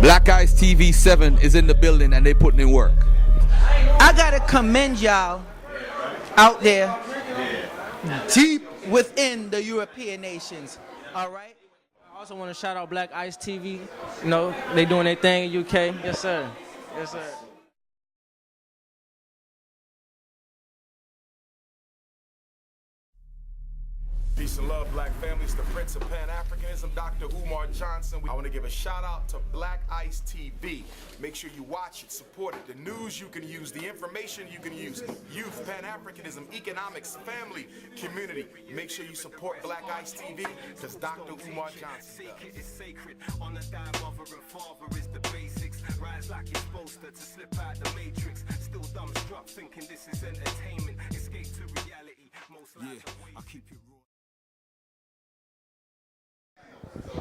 Black Ice TV 7 is in the building and they putting in work. I gotta commend y'all out there deep within the European nations. All right. I also want to shout out Black Ice TV. You know, they doing their thing in UK. Yes, sir. Yes, sir. Peace and love, black families. The Prince of Pan-Africanism, Dr. Umar Johnson. I want to give a shout out to Black Ice TV. Make sure you watch it, support it. The news you can use, the information you can use. Youth, Pan-Africanism, economics, family, community. Make sure you support Black Ice TV because Dr. Umar Johnson is sacred. On the die, mother and father is the basics. Rise like it's supposed to slip out the matrix. Still dumbstruck, thinking this is entertainment. Escape to reality. Most lives I'll keep you raw.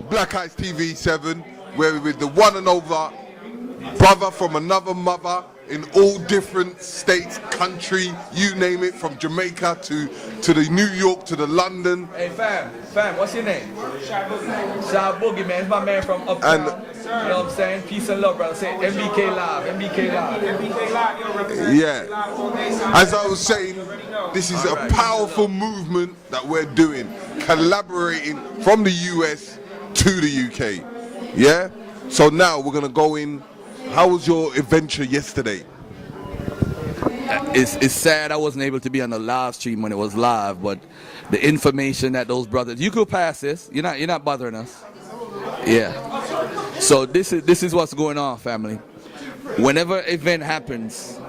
Black Ice TV 7, where we're with the one and over brother from another mother in all different states, country, you name it, from Jamaica to the New York to the London. Hey fam, what's your name? Shy Boogie, man. It's my man from uptown. And, you know what I'm saying? Peace and love, brother. Say MBK Live, MBK Live. MBK Live, yeah. As I was saying, this is a powerful movement that we're doing, collaborating from the US to the UK. Yeah? So now we're gonna go in. How was your adventure yesterday? It's sad I wasn't able to be on the live stream when it was live, but the information that those brothers, you could pass this. You're not bothering us. Yeah. So this is what's going on, family. Whenever an event happens,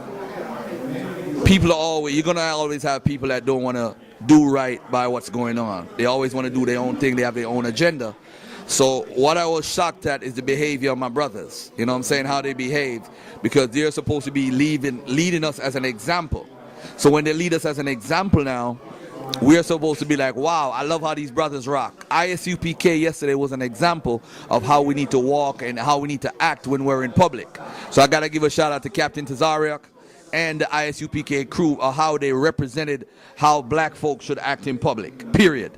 people are you're gonna always have people that don't want to do right by what's going on. They always want to do their own thing. They have their own agenda. So what I was shocked at is the behavior of my brothers. You know what I'm saying? How they behave, because they're supposed to be leading us as an example. So when they lead us as an example now, we're supposed to be like, wow, I love how these brothers rock. ISUPK yesterday was an example of how we need to walk and how we need to act when we're in public. So I got to give a shout out to Captain Tazariak and the ISUPK crew of how they represented how black folks should act in public, period.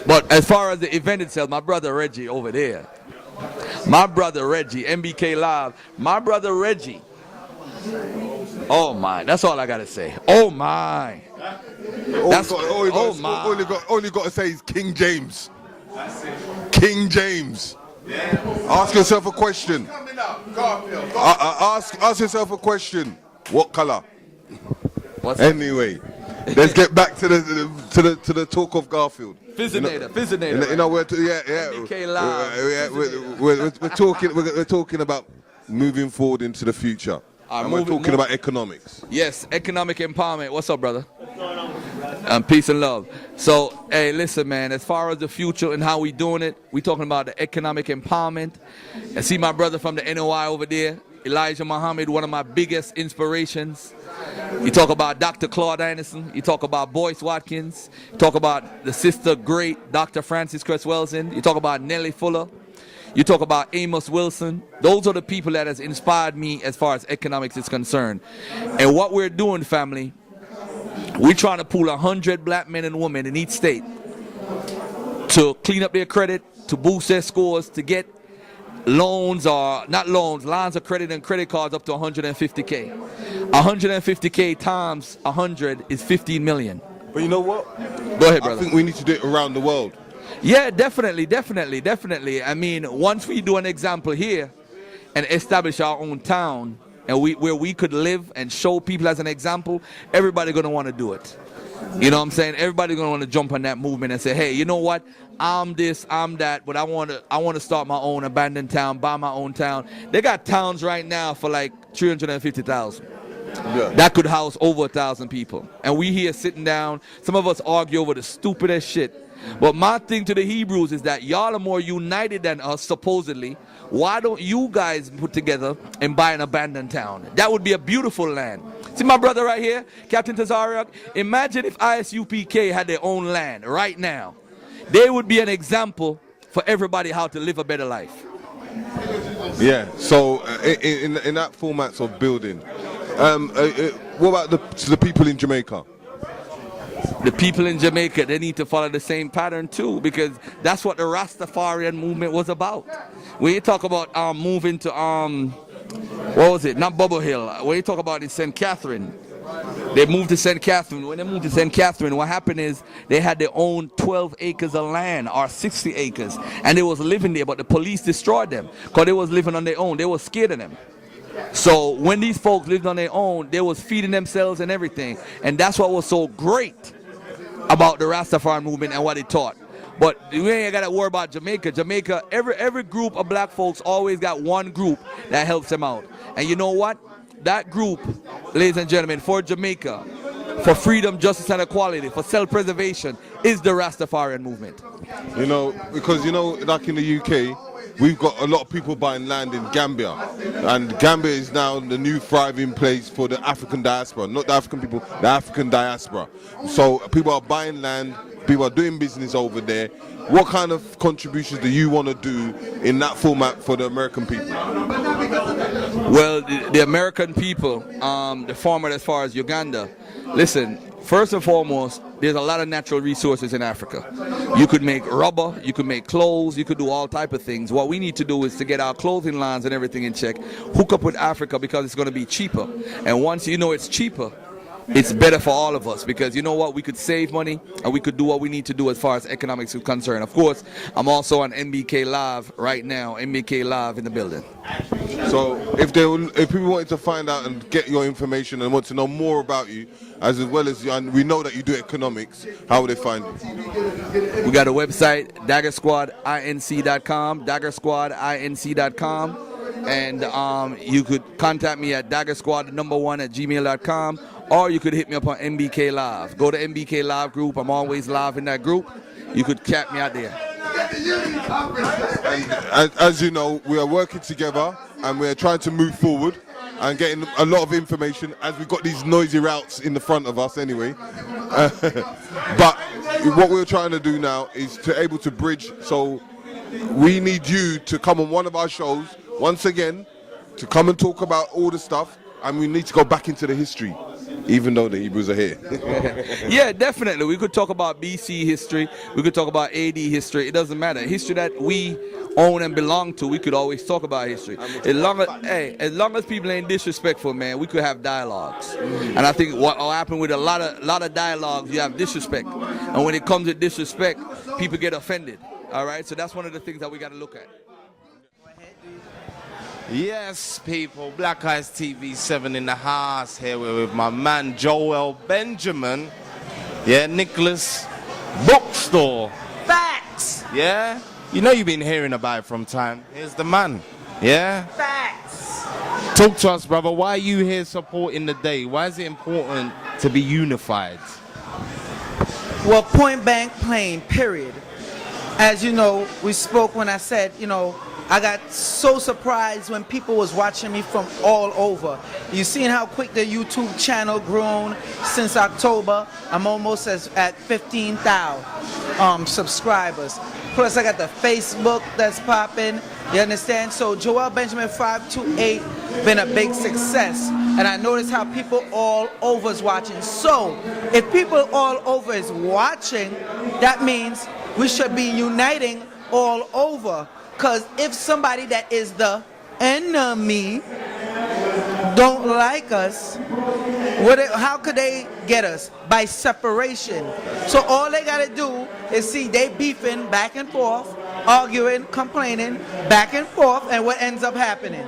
But as far as the event itself, my brother Reggie over there, my brother Reggie, MBK Live, my brother Reggie, oh my, that's all I gotta say. Oh my. All you got to say is King James. King James. Ask yourself a question. Ask yourself a question. What color? Anyway, let's get back to the talk of Garfield. Fizzinator. You know, we're talking about moving forward into the future. And we're talking about economics. Yes, economic empowerment. What's up, brother? Peace and love. So, hey, listen, man, as far as the future and how we doing it, we talking about the economic empowerment. I see my brother from the NOI over there, Elijah Muhammad, one of my biggest inspirations. You talk about Dr. Claude Anderson. You talk about Boyce Watkins. You talk about the sister great Dr. Frances Cress Welsing. You talk about Nellie Fuller. You talk about Amos Wilson. Those are the people that has inspired me as far as economics is concerned. And what we're doing, family, we're trying to pull 100 black men and women in each state to clean up their credit, to boost their scores, to get loans or not loans, lines of credit and credit cards up to 150K. 150K times 100 is 15 million. But you know what? Go ahead, brother. I think we need to do it around the world. Yeah, definitely. I mean, once we do an example here and establish our own town and where we could live and show people as an example, everybody gonna want to do it. You know what I'm saying? Everybody gonna want to jump on that movement and say, hey, you know what? I'm this, I'm that, but I want to start my own abandoned town, buy my own town. They got towns right now for like 350,000. Yeah. That could house over 1,000 people. And we here sitting down, some of us argue over the stupidest shit. But my thing to the Hebrews is that y'all are more united than us, supposedly. Why don't you guys put together and buy an abandoned town? That would be a beautiful land. See my brother right here, Captain Tazariak? Imagine if ISUPK had their own land right now. They would be an example for everybody how to live a better life. Yeah, so in that format of building, what about the people in Jamaica? the people in Jamaica, they need to follow the same pattern too, because that's what the Rastafarian movement was about. When you talk about moving to what was it? Not Bubble Hill. When you talk about in St. Catherine, they moved to St. Catherine. When they moved to St. Catherine, what happened is they had their own 12 acres of land or 60 acres, and they was living there, but the police destroyed them because they was living on their own. They was scared of them. So when these folks lived on their own, they was feeding themselves and everything, and that's what was so great about the Rastafarian movement and what it taught. But we ain't got to worry about Jamaica. Jamaica, every group of black folks always got one group that helps them out. And you know what? That group, ladies and gentlemen, for Jamaica, for freedom, justice, and equality, for self-preservation, is the Rastafarian movement. You know, because, you know, like in the UK, we've got a lot of people buying land in Gambia. And Gambia is now the new thriving place for the African diaspora. Not the African people, the African diaspora. So people are buying land, people are doing business over there. What kind of contributions do you want to do in that format for the American people? Well, the American people, the format as far as Uganda, listen, first and foremost, there's a lot of natural resources in Africa. You could make rubber, you could make clothes, you could do all type of things. What we need to do is to get our clothing lines and everything in check, hook up with Africa because it's going to be cheaper. And once you know it's cheaper, it's better for all of us, because you know what, we could save money and we could do what we need to do as far as economics is concerned. Of course, I'm also on MBK Live right now, MBK Live in the building. So if people wanted to find out and get your information and want to know more about you, as well as you, and we know that you do economics, how would they find you? We got a website, daggersquadinc.com, daggersquadinc.com. And you could contact me at daggersquad1@gmail.com, or you could hit me up on MBK Live. Go to MBK Live group. I'm always live in that group. You could cap me out there. And as you know, we are working together and we're trying to move forward and getting a lot of information, as we've got these noisy routes in the front of us anyway. But what we're trying to do now is to able to bridge. So we need you to come on one of our shows once again, to come and talk about all the stuff, and we need to go back into the history, even though the Hebrews are here. Yeah, definitely. We could talk about BC history. We could talk about AD history. It doesn't matter. History that we own and belong to, we could always talk about history. As long as people ain't disrespectful, man, we could have dialogues. And I think what will happen with a lot of dialogues, you have disrespect. And when it comes to disrespect, people get offended. All right? So that's one of the things that we got to look at. Yes, people, Black Eyes TV 7 in the house. Here we're with my man Joel Benjamin. Yeah, Nicholas Bookstore. Facts. Yeah, you know you've been hearing about it from time. Here's the man. Yeah. Facts. Talk to us, brother. Why are you here supporting the day? Why is it important to be unified? Well, point blank plain, period. As you know, we spoke when I said, you know, I got so surprised when people was watching me from all over. You seen how quick the YouTube channel grown since October. I'm almost at 15,000 subscribers. Plus I got the Facebook that's popping. You understand? So Joel Benjamin 528 been a big success. And I notice how people all over is watching. So if people all over is watching, that means we should be uniting all over. Because if somebody that is the enemy don't like us, how could they get us? By separation. So all they got to do is see they beefing back and forth, arguing, complaining, back and forth, and what ends up happening?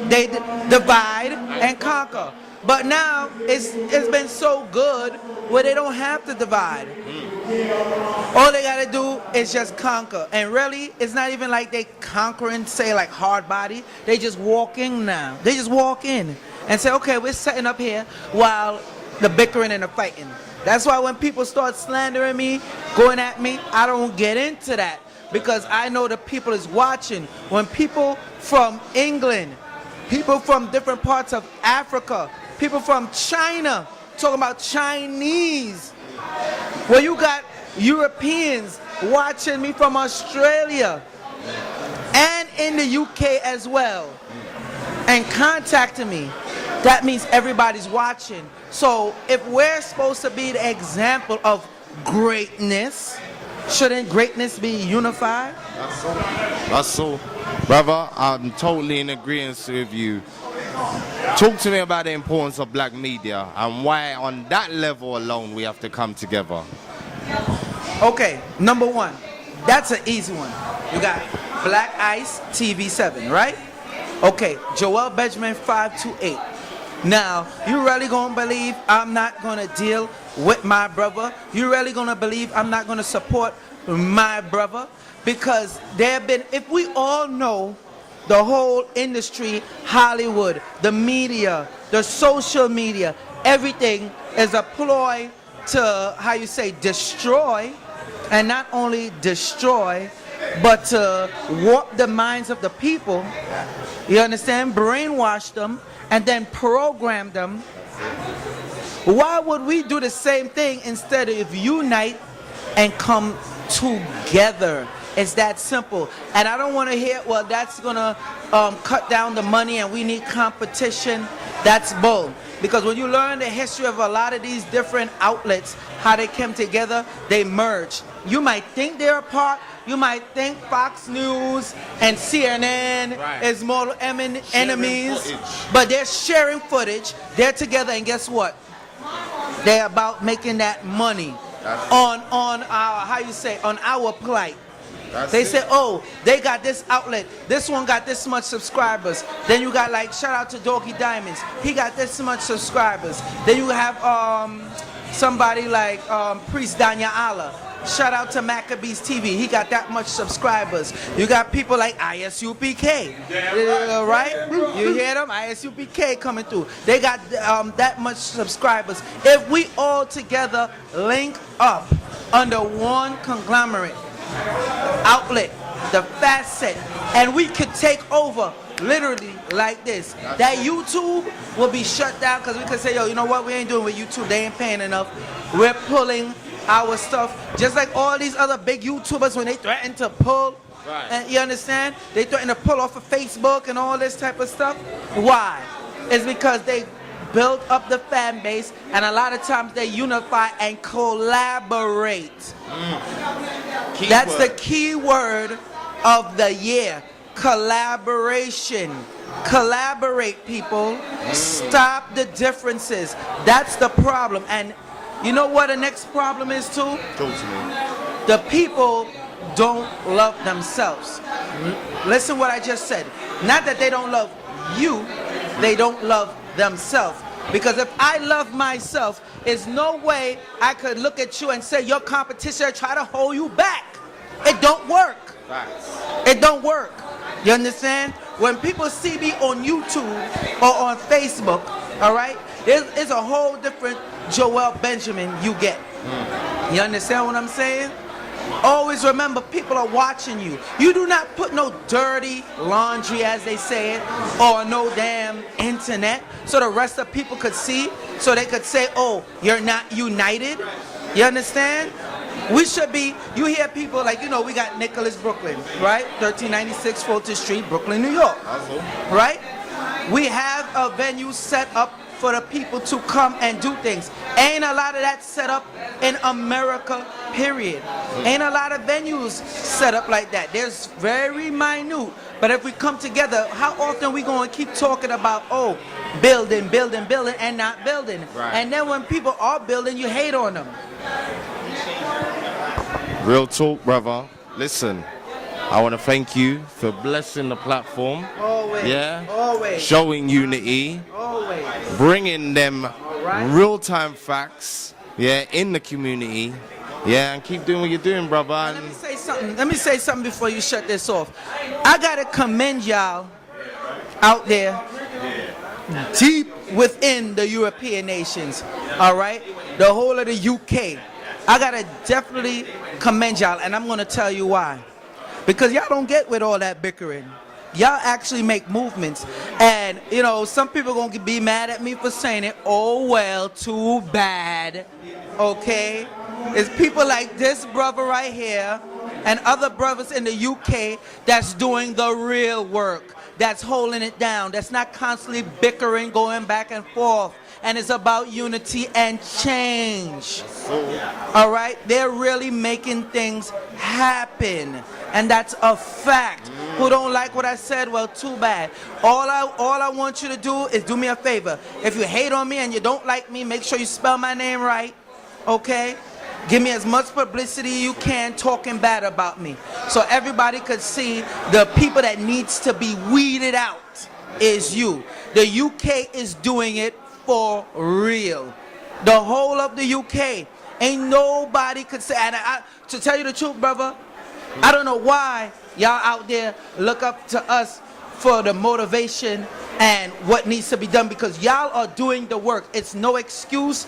They divide and conquer. But now it's been so good where they don't have to divide. All they gotta do is just conquer. And really, it's not even like they conquering, say, like hard body. They just walk in now. They just walk in and say, okay, we're setting up here while the bickering and the fighting. That's why when people start slandering me, going at me, I don't get into that, because I know the people is watching. When people from England, people from different parts of Africa, people from China, talking about Chinese, well, you got Europeans watching me from Australia and in the UK as well, and contacting me. That means everybody's watching. So if we're supposed to be the example of greatness. Shouldn't greatness be unified? That's so. Brother, I'm totally in agreement with you. Talk to me about the importance of black media and why on that level alone we have to come together. Okay, number one, that's an easy one. You got Black Ice TV 7, right? Okay, Joel Benjamin 528. Now, you really gonna believe I'm not gonna deal with my brother? You really gonna believe I'm not gonna support my brother? Because there have been, if we all know, the whole industry, Hollywood, the media, the social media, everything is a ploy to, how you say, destroy, and not only destroy, but to warp the minds of the people, you understand, brainwash them, and then program them. Why would we do the same thing instead of unite and come together? It's that simple. And I don't want to hear, well, that's going to cut down the money and we need competition. That's bull. Because when you learn the history of a lot of these different outlets, how they came together, they merged. You might think they're apart. You might think Fox News and CNN is mortal enemies. But they're sharing footage. They're together, and guess what? They're about making that money on our, how you say, on our plight. They say, oh, they got this outlet. This one got this much subscribers. Then you got, like, shout out to Doggy Diamonds. He got this much subscribers. Then you have somebody like Priest Danya Allah. Shout out to Maccabees TV. He got that much subscribers. You got people like ISUPK. Right? You hear them? ISUPK coming through. They got that much subscribers. If we all together link up under one conglomerate, outlet, the facet, and we could take over literally like this. That YouTube will be shut down because we could say, yo, you know what, we ain't doing with YouTube, they ain't paying enough. We're pulling our stuff, just like all these other big YouTubers when they threaten to pull, and you understand, they threaten to pull off of Facebook and all this type of stuff. Why? It's because they build up the fan base, and a lot of times they unify and collaborate. That's the key word of the year. Collaboration. Collaborate, people. Stop the differences. That's the problem. And you know what the next problem is too? The people don't love themselves. Listen what I just said. Not that they don't love you, they don't love themselves. Because if I love myself, there's no way I could look at you and say your competition try to hold you back. It don't work. It don't work. You understand? When people see me on YouTube or on Facebook, all right, there's a whole different Joel Benjamin you get. You understand what I'm saying? Always remember, people are watching you. You do not put no dirty laundry, as they say it, or no damn internet, so the rest of people could see, so they could say, oh, you're not united. You understand? We should be, you hear people like, you know, we got Nicholas Brooklyn, right? 1396 Fulton Street, Brooklyn, New York. Right? We have a venue set up for the people to come and do things. Ain't a lot of that set up in America, period. Ain't a lot of venues set up like that. There's very minute. But if we come together, how often we going to keep talking about, oh, building, building, building, and not building? And then when people are building, you hate on them. Real talk, brother. Listen, I want to thank you for blessing the platform. Always. Yeah. Always. Showing unity. Always. Bringing them real-time facts. Yeah, in the community. Yeah, and keep doing what you're doing, brother. Let me say something. Let me say something before you shut this off. I gotta commend y'all out there, deep within the European nations. All right, the whole of the UK. I gotta definitely commend y'all, and I'm gonna tell you why. Because y'all don't get with all that bickering. Y'all actually make movements. And, you know, some people gonna be mad at me for saying it. Oh, well, too bad. Okay? It's people like this brother right here and other brothers in the UK that's doing the real work. that's holding it down, that's not constantly bickering, going back and forth. And it's about unity and change. All right? They're really making things happen. And that's a fact. Who don't like what I said? Well, too bad. All I want you to do is do me a favor. If you hate on me and you don't like me, make sure you spell my name right. Okay? Give me as much publicity you can talking bad about me. So everybody could see the people that needs to be weeded out is you. The UK is doing it for real. The whole of the UK. Ain't nobody could say, and to tell you the truth, brother, I don't know why y'all out there look up to us for the motivation and what needs to be done, because y'all are doing the work. It's no excuse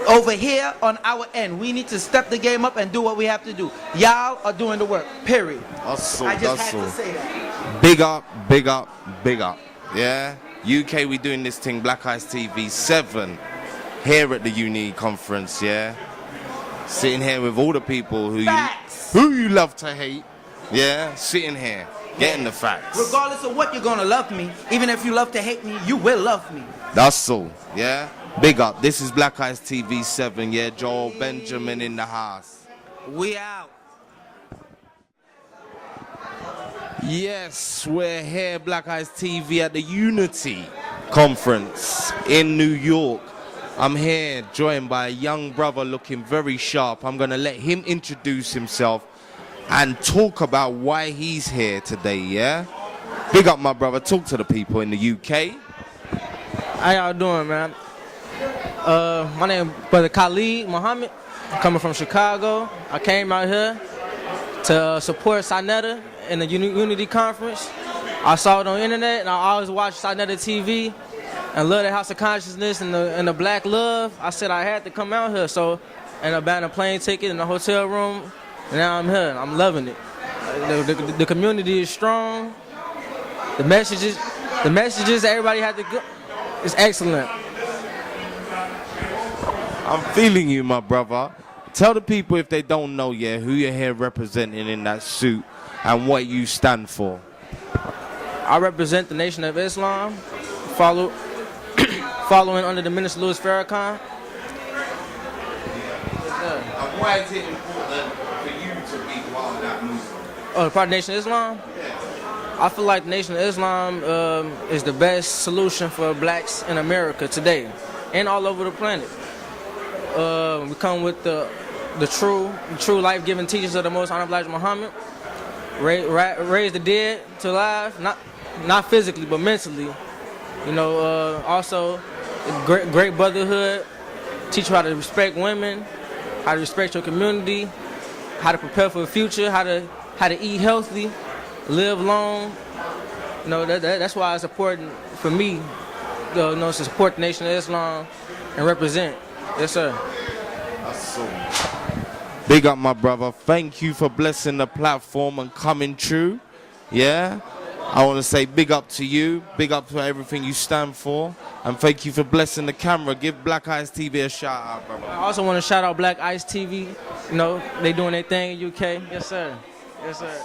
over here on our end. We need to step the game up and do what we have to do. Y'all are doing the work, period. I just had to say that. Big up, big up, big up. Yeah? UK, we doing this thing, Black Ice TV 7, here at the Uni Conference, yeah? Sitting here with all the people who you love to hate, yeah? Sitting here, getting the facts. Regardless of what, you're gonna love me. Even if you love to hate me, you will love me. That's all, yeah? Big up. This is Black Ice TV 7, yeah? Joel Benjamin in the house. We out. Yes, we're here, Black Ice TV, at the Unity Conference in New York. I'm here joined by a young brother looking very sharp. I'm going to let him introduce himself and talk about why he's here today, yeah? Big up, my brother. Talk to the people in the UK. How y'all doing, man? My name is Brother Khalid Muhammad. I'm coming from Chicago. I came out here to support Sinetta in the Unity Conference. I saw it on the internet, and I always watch Sinetta TV and love the House of Consciousness and the black love. I said I had to come out here, so and I bought a plane ticket in the hotel room, and now I'm here. I'm loving it. The community is strong. The messages everybody had to go. It's excellent. I'm feeling you, my brother. Tell the people, if they don't know yet, who you're here representing in that suit and what you stand for. I represent the Nation of Islam, following under the Minister Louis Farrakhan. And why is it important for you to be part of that movement? Oh, part of the Nation of Islam? I feel like the Nation of Islam is the best solution for blacks in America today and all over the planet. We come with the true life-giving teachings of the Most Honorable Elijah Muhammad. Raise the dead to life, not physically but mentally. You know, also great brotherhood. Teach you how to respect women, how to respect your community, how to prepare for the future, how to eat healthy, live long. You know, that's why it's important for me, to support the Nation of Islam and represent. Yes, sir. That's so. Big up, my brother. Thank you for blessing the platform and coming true. Yeah? I want to say big up to you. Big up for everything you stand for. And thank you for blessing the camera. Give Black Ice TV a shout out, brother. I also want to shout out Black Ice TV. You know, they doing their thing in UK. Yes, sir. Yes, sir.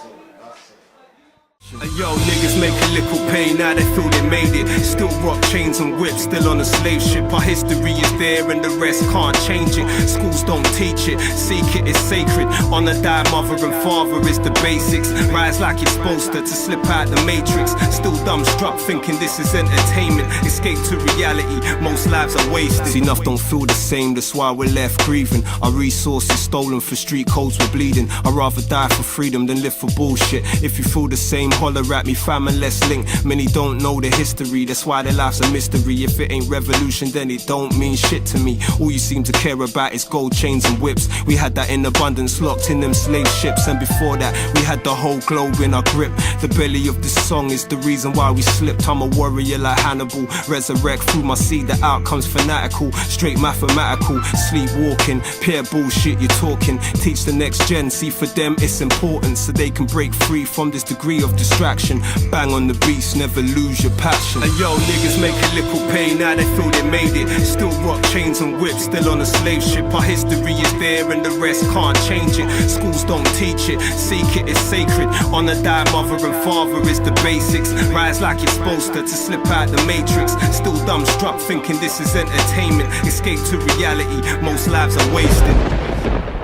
Yo, niggas make a little pay, now they feel they made it. Still rock chains and whips, still on a slave ship. Our history is there and the rest can't change it. Schools don't teach it, seek it is sacred. Honor thy mother and father is the basics. Rise like you're supposed to slip out the matrix. Still dumbstruck thinking this is entertainment. Escape to reality, most lives are wasted. Enough don't feel the same, that's why we're left grieving. Our resources stolen for street codes, we're bleeding. I'd rather die for freedom than live for bullshit. If you feel the same, holler at me, fam, and let's link. Many don't know the history, that's why their life's a mystery. If it ain't revolution, then it don't mean shit to me. All you seem to care about is gold chains and whips. We had that in abundance, locked in them slave ships. And before that, we had the whole globe in our grip. The belly of this song is the reason why we slipped. I'm a warrior like Hannibal, resurrect through my seed. The outcome's fanatical, straight mathematical. Sleepwalking, pure bullshit you're talking. Teach the next gen, see for them it's important, so they can break free from this degree of distraction. Bang on the beats, never lose your passion. And yo, niggas make a little pay, now they feel they made it. Still rock chains and whips, still on a slave ship. Our history is there and the rest can't change it. Schools don't teach it, seek it is sacred. Honor thy mother and father is the basics. Rise like you're supposed to slip out the matrix. Still dumbstruck thinking this is entertainment. Escape to reality, most lives are wasted.